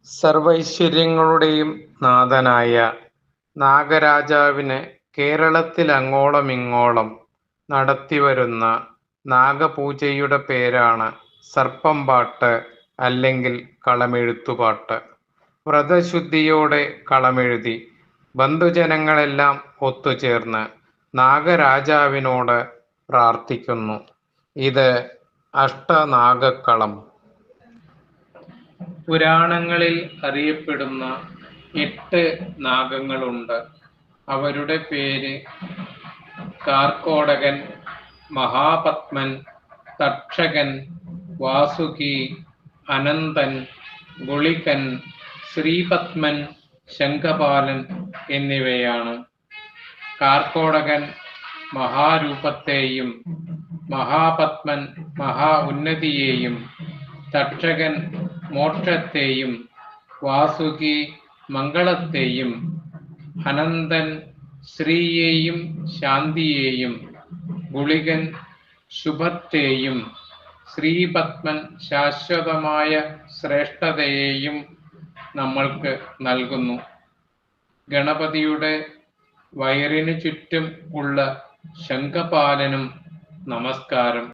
സർവൈശ്വര്യങ്ങളുടെയും നാഥനായ നാഗരാജാവിന് കേരളത്തിലങ്ങോളമിങ്ങോളം നടത്തിവരുന്ന നാഗപൂജയുടെ പേരാണ് സർപ്പംപാട്ട് അല്ലെങ്കിൽ കളമെഴുത്തുപാട്ട്. വ്രതശുദ്ധിയോടെ കളമെഴുതി ബന്ധുജനങ്ങളെല്ലാം ഒത്തുചേർന്ന് നാഗരാജാവിനോട് പ്രാർത്ഥിക്കുന്നു. ഇത് അഷ്ടനാഗക്കളം. പുരാണങ്ങളിൽ അറിയപ്പെടുന്ന 8 നാഗങ്ങളുണ്ട്. അവരുടെ പേര് കാർക്കോടകൻ, മഹാപത്മൻ, തക്ഷകൻ, വാസുകി, അനന്തൻ, ഗുളികൻ, ശ്രീപത്മൻ, ശംഖപാലൻ എന്നിവയാണ്. കാർക്കോടകൻ മഹാരൂപത്തെയും, മഹാപത്മൻ മഹാ ഉന്നതിയെയും, തക്ഷകൻ മോക്ഷത്തെയും, വാസുകി മംഗളത്തെയും, അനന്തൻ ശ്രീയെയും ശാന്തിയെയും, ഗുളികൻ ശുഭത്തെയും, ശ്രീപത്മൻ ശാശ്വതമായ ശ്രേഷ്ഠതയെയും നമ്മൾക്ക് നൽകുന്നു. ഗണപതിയുടെ വയറിനു ചുറ്റും ഉള്ള ശംഖപാലനും നമസ്കാരം.